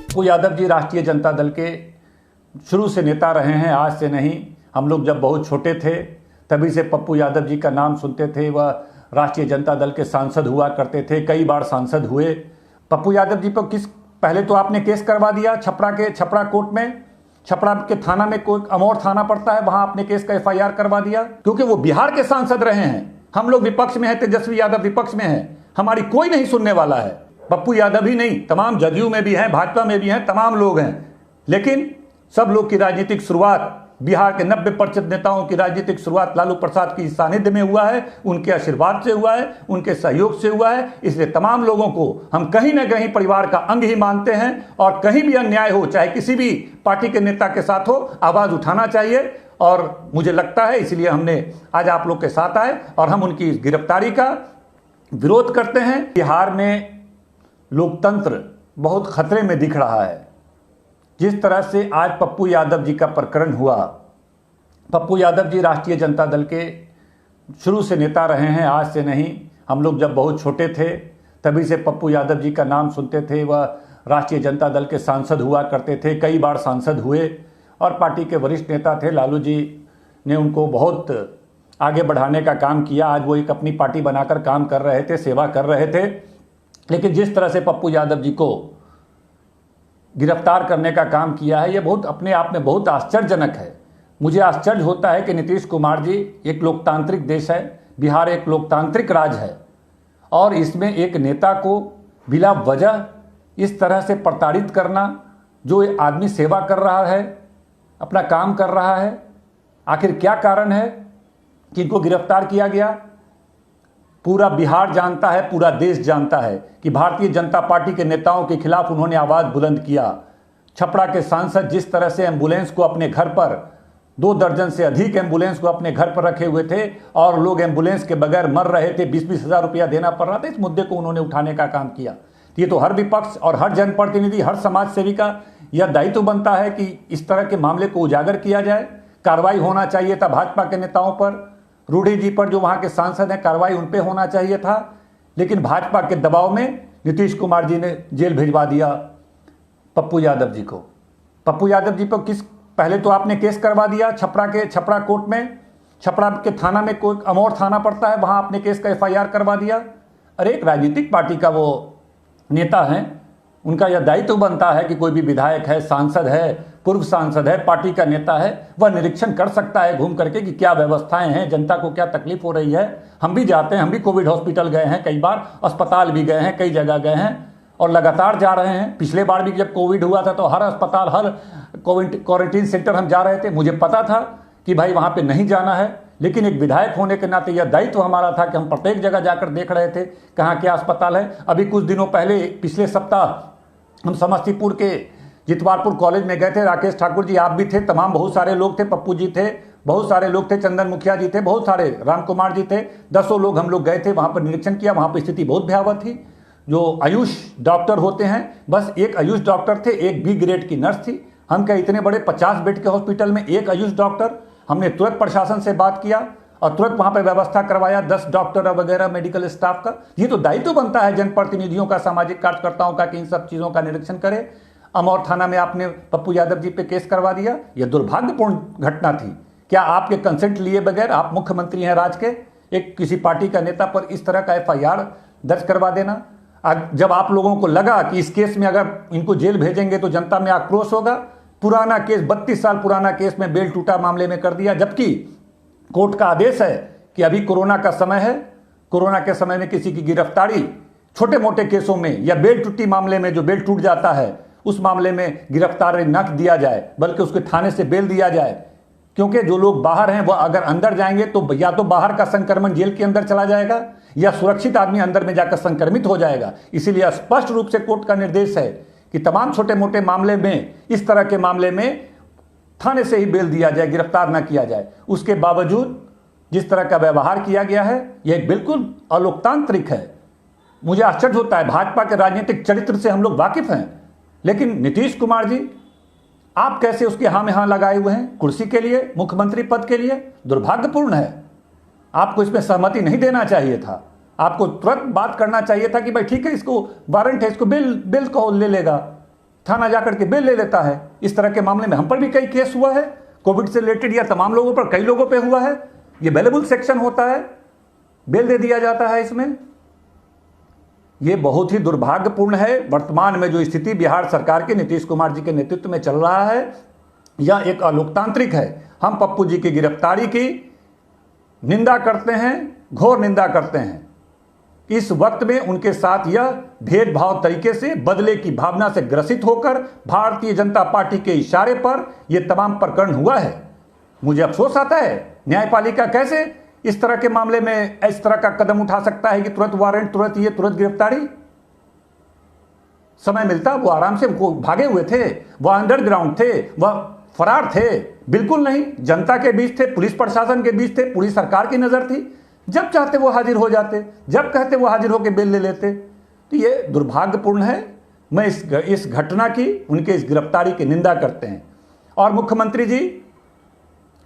पप्पू यादव जी राष्ट्रीय जनता दल के शुरू से नेता रहे हैं, आज से नहीं। हम लोग जब बहुत छोटे थे तभी से पप्पू यादव जी का नाम सुनते थे। वह राष्ट्रीय जनता दल के सांसद हुआ करते थे, कई बार सांसद हुए। पप्पू यादव जी पर पहले तो आपने केस करवा दिया छपरा कोर्ट में, छपरा के थाना में, कोई अमौर थाना पड़ता है, वहां आपने केस का एफआईआर करवा दिया, क्योंकि वो बिहार के सांसद रहे हैं। हम लोग विपक्ष में हैं, तेजस्वी यादव विपक्ष में है, हमारी कोई नहीं सुनने वाला है। पप्पू यादव ही नहीं, तमाम जदयू में भी हैं, भाजपा में भी हैं, तमाम लोग हैं। लेकिन सब लोग की राजनीतिक शुरुआत, बिहार के 90% नेताओं की राजनीतिक शुरुआत लालू प्रसाद की सानिध्य में हुआ है, उनके आशीर्वाद से हुआ है, उनके सहयोग से हुआ है। इसलिए तमाम लोगों को हम कहीं ना कहीं परिवार का अंग ही मानते हैं, और कहीं भी अन्याय हो, चाहे किसी भी पार्टी के नेता के साथ हो, आवाज उठाना चाहिए। और मुझे लगता है इसलिए हमने आज आप लोग के साथ आए और हम उनकी गिरफ्तारी का विरोध करते हैं। बिहार में लोकतंत्र बहुत खतरे में दिख रहा है। जिस तरह से आज पप्पू यादव जी का प्रकरण हुआ, पप्पू यादव जी राष्ट्रीय जनता दल के शुरू से नेता रहे हैं, आज से नहीं। हम लोग जब बहुत छोटे थे तभी से पप्पू यादव जी का नाम सुनते थे। वह राष्ट्रीय जनता दल के सांसद हुआ करते थे, कई बार सांसद हुए और पार्टी के वरिष्ठ नेता थे। लालू जी ने उनको बहुत आगे बढ़ाने का काम किया। आज वो एक अपनी पार्टी बनाकर काम कर रहे थे, सेवा कर रहे थे। लेकिन जिस तरह से पप्पू यादव जी को गिरफ्तार करने का काम किया है, ये बहुत अपने आप में बहुत आश्चर्यजनक है। मुझे आश्चर्य होता है कि नीतीश कुमार जी, एक लोकतांत्रिक देश है, बिहार एक लोकतांत्रिक राज्य है, और इसमें एक नेता को बिला वजह इस तरह से प्रताड़ित करना, जो आदमी सेवा कर रहा है, अपना काम कर रहा है, आखिर क्या कारण है कि इनको गिरफ्तार किया गया? पूरा बिहार जानता है, पूरा देश जानता है कि भारतीय जनता पार्टी के नेताओं के खिलाफ उन्होंने आवाज बुलंद किया। छपरा के सांसद जिस तरह से एम्बुलेंस को अपने घर पर, 2 दर्जन से अधिक एम्बुलेंस को अपने घर पर रखे हुए थे और लोग एम्बुलेंस के बगैर मर रहे थे, 20-20 हज़ार रुपया देना पड़ रहा था, इस मुद्दे को उन्होंने उठाने का काम किया। ये तो हर विपक्ष और हर जनप्रतिनिधि, हर समाज सेवी का यह दायित्व बनता है कि इस तरह के मामले को उजागर किया जाए। कार्रवाई होना चाहिए था भाजपा के नेताओं पर, रूढ़ी जी पर, जो वहां के सांसद हैं, कार्रवाई उन पे होना चाहिए था। लेकिन भाजपा के दबाव में नीतीश कुमार जी ने जेल भिजवा दिया पप्पू यादव जी को। पप्पू यादव जी पर पहले तो आपने केस करवा दिया छपरा कोर्ट में, छपरा के थाना में, कोई अमौर थाना पड़ता है, वहां आपने केस का एफआईआर करवा दिया। अरे एक राजनीतिक पार्टी का वो नेता है, उनका यह दायित्व बनता है कि कोई भी विधायक है, सांसद है, पूर्व सांसद है, पार्टी का नेता है, वह निरीक्षण कर सकता है घूम करके कि क्या व्यवस्थाएं हैं, जनता को क्या तकलीफ हो रही है। हम भी जाते हैं, हम भी कोविड हॉस्पिटल गए हैं, कई बार अस्पताल भी गए हैं, कई जगह गए हैं और लगातार जा रहे हैं। पिछले बार भी जब कोविड हुआ था तो हर अस्पताल, हर क्वारंटीन सेंटर हम जा रहे थे। मुझे पता था कि भाई वहाँ पर नहीं जाना है, लेकिन एक विधायक होने के नाते यह दायित्व हमारा था कि हम प्रत्येक जगह जाकर देख रहे थे कहाँ क्या अस्पताल है। अभी कुछ दिनों पहले, पिछले सप्ताह हम समस्तीपुर के जितवारपुर कॉलेज में गए थे। राकेश ठाकुर जी, आप भी थे, तमाम बहुत सारे लोग थे, पप्पू जी थे, बहुत सारे लोग थे, चंदन मुखिया जी थे, बहुत सारे, राम कुमार जी थे, 10 लोग हम लोग गए थे, वहाँ पर निरीक्षण किया। वहाँ पर स्थिति बहुत भयावह थी। जो आयुष डॉक्टर होते हैं, बस एक आयुष डॉक्टर थे, एक बी ग्रेड की नर्स थी। हम क्या इतने बड़े 50 बेड के हॉस्पिटल में एक आयुष डॉक्टर? हमने तुरंत प्रशासन से बात किया और तुरंत वहां पर व्यवस्था करवाया, 10 डॉक्टर वगैरह मेडिकल स्टाफ का। ये तो दायित्व बनता है जनप्रतिनिधियों का, सामाजिक कार्यकर्ताओं का, कि इन सब चीजों का निरीक्षण करें। अमौर थाना में आपने पप्पू यादव जी पे केस करवा दिया, यह दुर्भाग्यपूर्ण घटना थी। क्या आपके कंसेंट लिए बगैर, आप मुख्यमंत्री हैं राज्य के, एक किसी पार्टी का नेता पर इस तरह का एफआईआर दर्ज करवा देना? जब आप लोगों को लगा कि इस केस में अगर इनको जेल भेजेंगे तो जनता में आक्रोश होगा, पुराना केस, 32 साल पुराना केस में बेल टूटा मामले में कर दिया, जबकि कोर्ट का आदेश है कि अभी कोरोना का समय है, कोरोना के समय में किसी की गिरफ्तारी छोटे मोटे केसों में या बेल टूटी मामले में, जो बेल टूट जाता है उस मामले में गिरफ्तारी न दिया जाए, बल्कि उसके थाने से बेल दिया जाए। क्योंकि जो लोग बाहर हैं वह अगर अंदर जाएंगे तो या तो बाहर का संक्रमण जेल के अंदर चला जाएगा या सुरक्षित आदमी अंदर में जाकर संक्रमित हो जाएगा। इसीलिए स्पष्ट रूप से कोर्ट का निर्देश है कि तमाम छोटे मोटे मामले में, इस तरह के मामले में थाने से ही बेल दिया जाए, गिरफ्तार न किया जाए। उसके बावजूद जिस तरह का व्यवहार किया गया है, यह बिल्कुल अलोकतांत्रिक है। मुझे आश्चर्य होता है, भाजपा के राजनीतिक चरित्र से हम लोग वाकिफ हैं, लेकिन नीतीश कुमार जी, आप कैसे उसके हाँ में हाँ लगाए हुए हैं कुर्सी के लिए, मुख्यमंत्री पद के लिए? दुर्भाग्यपूर्ण है। आपको इसमें सहमति नहीं देना चाहिए था। आपको तुरंत बात करना चाहिए था कि भाई ठीक है, इसको वारंट है, इसको बिल को ले लेगा, थाना जाकर के बेल ले लेता है। इस तरह के मामले में हम पर भी कई केस हुआ है, कोविड से रिलेटेड या तमाम लोगों पर, कई लोगों पे हुआ है। ये बेलेबल सेक्शन होता है, बेल दे दिया जाता है इसमें। ये बहुत ही दुर्भाग्यपूर्ण है। वर्तमान में जो स्थिति बिहार सरकार के नीतीश कुमार जी के नेतृत्व में चल रहा है, यह एक अलोकतांत्रिक है। हम पप्पू जी की गिरफ्तारी की निंदा करते हैं, घोर निंदा करते हैं। इस वक्त में उनके साथ यह भेदभाव तरीके से, बदले की भावना से ग्रसित होकर भारतीय जनता पार्टी के इशारे पर यह तमाम प्रकरण हुआ है। मुझे अफसोस आता है, न्यायपालिका कैसे इस तरह के मामले में इस तरह का कदम उठा सकता है कि तुरंत वारंट, तुरंत गिरफ्तारी। समय मिलता वो आराम से, वो भागे हुए थे, वह अंडरग्राउंड थे, वह फरार थे। बिल्कुल नहीं, जनता के बीच थे, पुलिस प्रशासन के बीच थे, पूरी सरकार की नजर थी। जब चाहते वो हाजिर हो जाते, जब कहते वो हाजिर होकर बेल ले लेते। तो ये दुर्भाग्यपूर्ण है। मैं इस घटना की, उनके इस गिरफ्तारी की निंदा करते हैं। और मुख्यमंत्री जी,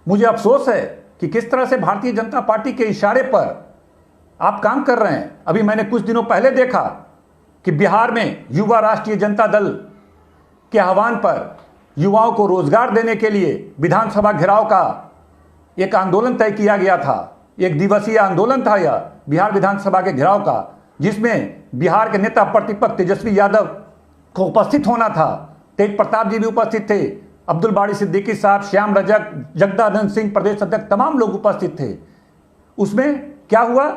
मुझे अफसोस है कि किस तरह से भारतीय जनता पार्टी के इशारे पर आप काम कर रहे हैं। अभी मैंने कुछ दिनों पहले देखा कि बिहार में युवा राष्ट्रीय जनता दल के आह्वान पर युवाओं को रोजगार देने के लिए विधानसभा घेराव का एक आंदोलन तय किया गया था। एक दिवसीय आंदोलन था यह बिहार विधानसभा के घेराव का, जिसमें बिहार के नेता प्रतिपक्ष तेजस्वी यादव को उपस्थित होना था। तेज प्रताप जी भी उपस्थित थे, अब्दुल बारी सिद्दीकी साहब, श्याम रजक, जगदानंद सिंह प्रदेश अध्यक्ष, तमाम लोग उपस्थित थे। उसमें क्या हुआ,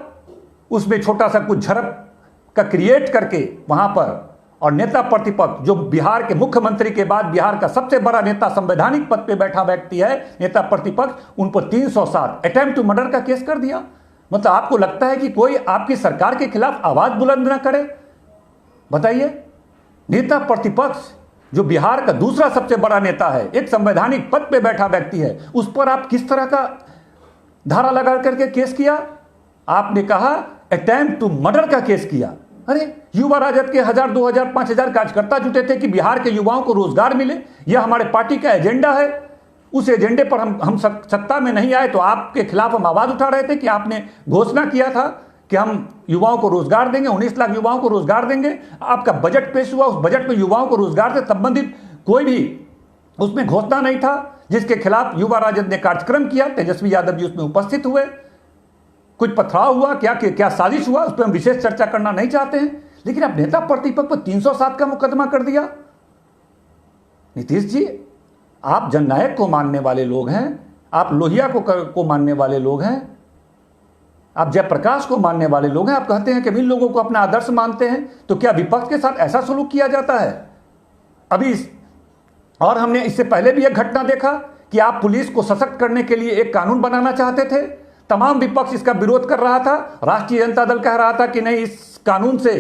उसमें छोटा सा कुछ झड़प का क्रिएट करके वहां पर, और नेता प्रतिपक्ष जो बिहार के मुख्यमंत्री के बाद बिहार का सबसे बड़ा नेता, संवैधानिक पद पे बैठा व्यक्ति है नेता प्रतिपक्ष, उन पर 307 अटेम्प्ट टू मर्डर का केस कर दिया। मतलब आपको लगता है कि कोई आपकी सरकार के खिलाफ आवाज बुलंद ना करे? बताइए, नेता प्रतिपक्ष जो बिहार का दूसरा सबसे बड़ा नेता है, एक संवैधानिक पद पे बैठा व्यक्ति है, उस पर आप किस तरह का धारा लगा करके केस किया? आपने कहा अटेम्प्ट टू मर्डर का केस किया। अरे, युवा राजद के 1000, 2000, 5000 कार्यकर्ता जुटे थे कि बिहार के युवाओं को रोजगार मिले, यह हमारे पार्टी का एजेंडा है। उस एजेंडे पर हम सत्ता में नहीं आए तो आपके खिलाफ हम आवाज उठा रहे थे कि आपने घोषणा किया था कि हम युवाओं को रोजगार देंगे, 19 लाख युवाओं को रोजगार देंगे। आपका बजट पेश हुआ, उस बजट में युवाओं को रोजगार से संबंधित कोई भी उसमें घोषणा नहीं था, जिसके खिलाफ युवा राजद ने कार्यक्रम किया। तेजस्वी यादव जी उसमें उपस्थित हुए। कुछ पथराव हुआ, क्या साजिश हुआ, उस पर हम विशेष चर्चा करना नहीं चाहते हैं। लेकिन आप नेता प्रतिपक्ष पर 307 का मुकदमा कर दिया। नीतीश जी, आप जननायक को मानने वाले लोग हैं, आप लोहिया को मानने वाले लोग हैं, आप जयप्रकाश को मानने वाले लोग हैं। आप कहते हैं कि इन लोगों को अपना आदर्श मानते हैं, तो क्या विपक्ष के साथ ऐसा सलूक किया जाता है? अभी और हमने इससे पहले भी एक घटना देखा कि आप पुलिस को सशक्त करने के लिए एक कानून बनाना चाहते थे। तमाम विपक्ष इसका विरोध कर रहा था। राष्ट्रीय जनता दल कह रहा था कि नहीं, इस कानून से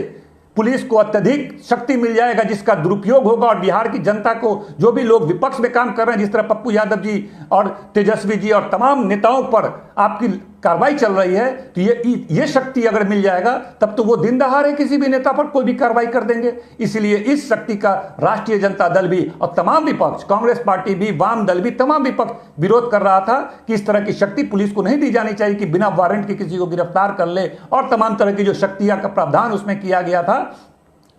पुलिस को अत्यधिक शक्ति मिल जाएगा, जिसका दुरुपयोग होगा, और बिहार की जनता को, जो भी लोग विपक्ष में काम कर रहे हैं, जिस तरह पप्पू यादव जी और तेजस्वी जी और तमाम नेताओं पर आपकी कार्रवाई चल रही है, तो ये शक्ति अगर मिल जाएगा तब तो वो दिन दहाड़े किसी भी नेता पर कोई भी कार्रवाई कर देंगे। इसलिए इस शक्ति का राष्ट्रीय जनता दल भी और तमाम विपक्ष, कांग्रेस पार्टी भी, वाम दल भी, तमाम विपक्ष विरोध कर रहा था कि इस तरह की शक्ति पुलिस को नहीं दी जानी चाहिए कि बिना वारंट के किसी को गिरफ्तार कर ले, और तमाम तरह की जो शक्तियां का प्रावधान उसमें किया गया था,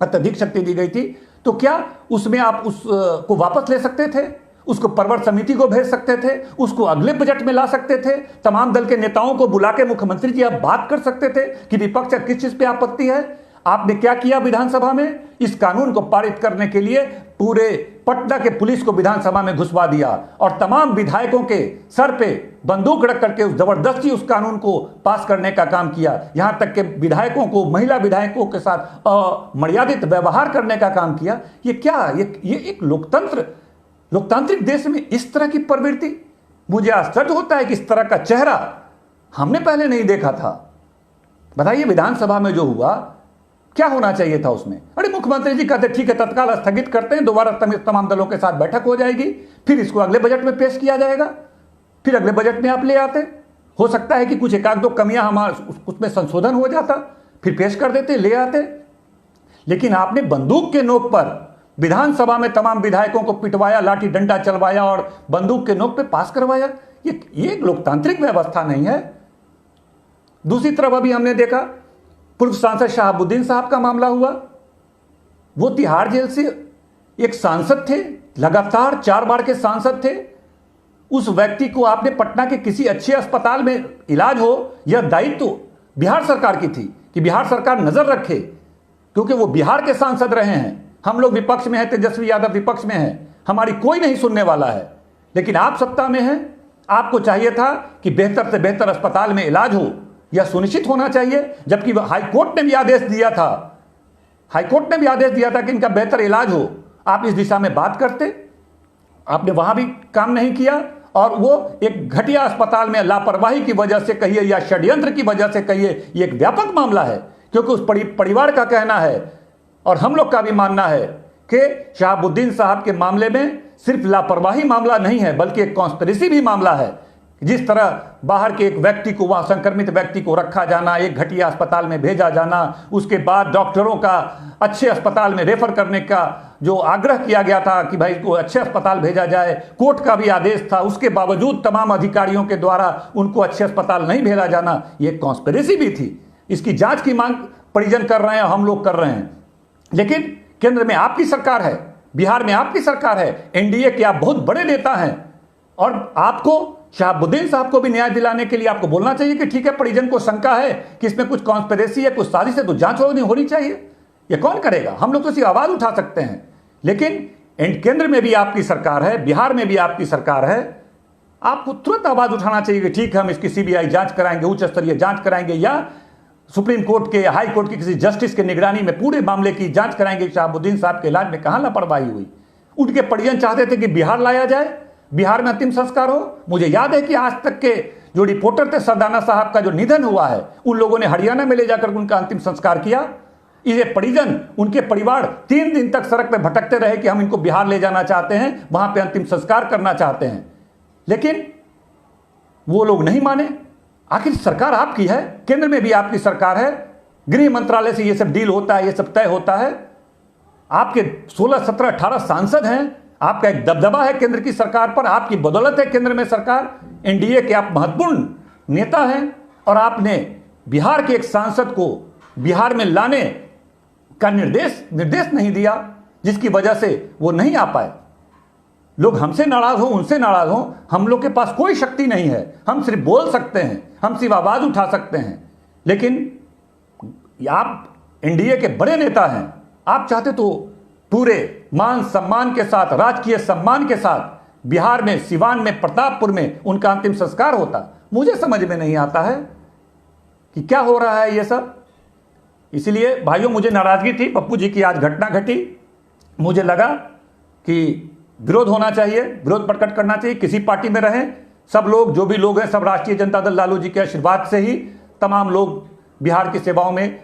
अत्यधिक शक्ति दी गई थी। तो क्या उसमें आप उसको वापस ले सकते थे? उसको परवर समिति को भेज सकते थे, उसको अगले बजट में ला सकते थे, तमाम दल के नेताओं को बुला के मुख्यमंत्री जी आप बात कर सकते थे कि विपक्ष का किस चीज पे आपत्ति है। आपने क्या किया विधानसभा में? इस कानून को पारित करने के लिए पूरे पटना के पुलिस को विधानसभा में घुसवा दिया और तमाम विधायकों के सर पे बंदूक रख करके जबरदस्ती उस कानून को पास करने का काम किया। यहां तक के विधायकों को, महिला विधायकों के साथ मर्यादित व्यवहार करने का काम किया। ये क्या, ये एक लोकतांत्रिक देश में इस तरह की प्रवृत्ति? मुझे आश्चर्य होता है कि इस तरह का चेहरा हमने पहले नहीं देखा था। बताइए, विधानसभा में जो हुआ, क्या होना चाहिए था उसमें? अरे, मुख्यमंत्री जी कहते ठीक है, तत्काल स्थगित करते हैं, दोबारा तमाम दलों के साथ बैठक हो जाएगी, फिर इसको अगले बजट में पेश किया जाएगा, फिर अगले बजट में आप ले आते। हो सकता है कि कुछ एकाध दो कमियां हमारे उसमें संशोधन हो जाता, फिर पेश कर देते, ले आते। लेकिन आपने बंदूक के नोक पर विधानसभा में तमाम विधायकों को पिटवाया, लाठी डंडा चलवाया और बंदूक के नोक पे पास करवाया। ये लोकतांत्रिक व्यवस्था नहीं है। दूसरी तरफ अभी हमने देखा पूर्व सांसद शहाबुद्दीन साहब का मामला हुआ। वो तिहाड़ जेल से एक सांसद थे, लगातार 4 बार के सांसद थे। उस व्यक्ति को आपने पटना के किसी अच्छे अस्पताल में इलाज हो, यह दायित्व तो बिहार सरकार की थी कि बिहार सरकार नजर रखे, क्योंकि वो बिहार के सांसद रहे हैं। हम लोग विपक्ष में हैं, तेजस्वी यादव विपक्ष में हैं, हमारी कोई नहीं सुनने वाला है। लेकिन आप सत्ता में हैं, आपको चाहिए था कि बेहतर से बेहतर अस्पताल में इलाज हो, यह सुनिश्चित होना चाहिए। जबकि हाईकोर्ट ने भी आदेश दिया था, हाईकोर्ट ने भी आदेश दिया था कि इनका बेहतर इलाज हो, आप इस दिशा में बात करते। आपने वहां भी काम नहीं किया, और वो एक घटिया अस्पताल में लापरवाही की वजह से कहिए या षड्यंत्र की वजह से कहिए, ये एक व्यापक मामला है। क्योंकि उस परिवार का कहना है और हम लोग का भी मानना है कि शहाबुद्दीन साहब के मामले में सिर्फ लापरवाही मामला नहीं है, बल्कि एक कॉन्स्पिरेसी भी मामला है। जिस तरह बाहर के एक व्यक्ति को, वहां संक्रमित व्यक्ति को रखा जाना, एक घटिया अस्पताल में भेजा जाना, उसके बाद डॉक्टरों का अच्छे अस्पताल में रेफर करने का जो आग्रह किया गया था कि भाई को अच्छे अस्पताल भेजा जाए, कोर्ट का भी आदेश था, उसके बावजूद तमाम अधिकारियों के द्वारा उनको अच्छे अस्पताल नहीं भेजा जाना, ये कॉन्स्पिरेसी भी थी। इसकी जांच की मांग परिजन कर रहे हैं, हम लोग कर रहे हैं। लेकिन केंद्र में आपकी सरकार है, बिहार में आपकी सरकार है, एनडीए के आप बहुत बड़े नेता हैं, और आपको शहाबुद्दीन साहब को भी न्याय दिलाने के लिए आपको बोलना चाहिए कि ठीक है, परिजन को शंका है कि इसमें कुछ कॉन्स्पिरेसी है, कुछ साजिश है, तो जांच होनी चाहिए। ये कौन करेगा? हम लोग तो सिर्फ आवाज उठा सकते हैं। लेकिन केंद्र में भी आपकी सरकार है, बिहार में भी आपकी सरकार है, आपको तुरंत आवाज उठाना चाहिए कि ठीक है, हम इसकी सीबीआई जांच कराएंगे, उच्च स्तरीय जांच कराएंगे, या सुप्रीम कोर्ट के, हाई कोर्ट के किसी जस्टिस के निगरानी में पूरे मामले की जांच कराएंगे। शहाबुद्दीन साहब के इलाज में कहां लापरवाही हुई? उनके परिजन चाहते थे कि बिहार लाया जाए, बिहार में अंतिम संस्कार हो। मुझे याद है कि आज तक के जो रिपोर्टर थे, सरदाना साहब का जो निधन हुआ है, उन लोगों ने हरियाणा में ले जाकर उनका अंतिम संस्कार किया। ये परिजन, उनके परिवार 3 दिन तक सड़क पे भटकते रहे कि हम इनको बिहार ले जाना चाहते हैं, वहां पे अंतिम संस्कार करना चाहते हैं। लेकिन वो लोग नहीं माने। आखिर सरकार आपकी है, केंद्र में भी आपकी सरकार है, गृह मंत्रालय से ये सब डील होता है, ये सब तय होता है। आपके 16, 17, 18 सांसद हैं, आपका एक दबदबा है केंद्र की सरकार पर, आपकी बदौलत है केंद्र में सरकार। एनडीए के आप महत्वपूर्ण नेता हैं, और आपने बिहार के एक सांसद को बिहार में लाने का निर्देश नहीं दिया, जिसकी वजह से वो नहीं आ पाए। लोग हमसे नाराज हो, उनसे नाराज हो, हम लोग के पास कोई शक्ति नहीं है। हम सिर्फ बोल सकते हैं, हम सिर्फ आवाज उठा सकते हैं। लेकिन आप एनडीए के बड़े नेता हैं, आप चाहते तो पूरे मान सम्मान के साथ, राजकीय सम्मान के साथ बिहार में, सिवान में, प्रतापपुर में उनका अंतिम संस्कार होता। मुझे समझ में नहीं आता है कि क्या हो रहा है ये सब। इसलिए भाइयों, मुझे नाराजगी थी, पप्पू जी की आज घटना घटी। मुझे लगा कि विरोध होना चाहिए, विरोध प्रकट करना चाहिए। किसी पार्टी में रहें, सब लोग, जो भी लोग हैं, सब राष्ट्रीय जनता दल लालू जी के आशीर्वाद से ही तमाम लोग बिहार की सेवाओं में,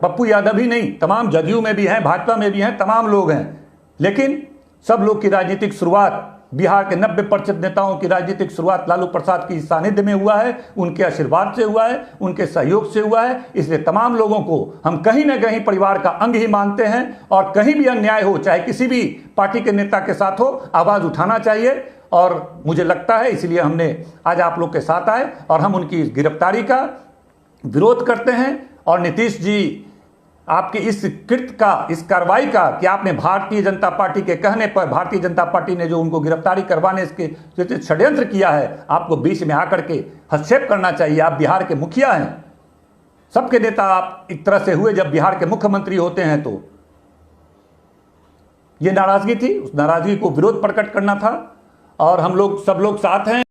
पप्पू यादव ही नहीं, तमाम जदयू में भी हैं, भाजपा में भी हैं, तमाम लोग हैं। लेकिन सब लोग की राजनीतिक शुरुआत, बिहार के 90% नेताओं की राजनीतिक शुरुआत लालू प्रसाद की सानिध्य में हुआ है, उनके आशीर्वाद से हुआ है, उनके सहयोग से हुआ है। इसलिए तमाम लोगों को हम कहीं ना कहीं परिवार का अंग ही मानते हैं, और कहीं भी अन्याय हो, चाहे किसी भी पार्टी के नेता के साथ हो, आवाज उठाना चाहिए। और मुझे लगता है इसलिए हमने आज आप लोग के साथ आए, और हम उनकी इस गिरफ्तारी का विरोध करते हैं। और नीतीश जी, आपके इस कृत्य का, इस कार्रवाई का, कि आपने भारतीय जनता पार्टी के कहने पर, भारतीय जनता पार्टी ने जो उनको गिरफ्तारी करवाने इसके षड्यंत्र किया है, आपको बीच में आकर के हस्तक्षेप करना चाहिए। आप बिहार के मुखिया हैं, सबके नेता आप एक तरह से हुए जब बिहार के मुख्यमंत्री होते हैं। तो ये नाराजगी थी, उस नाराजगी को विरोध प्रकट करना था, और हम लोग सब लोग साथ हैं।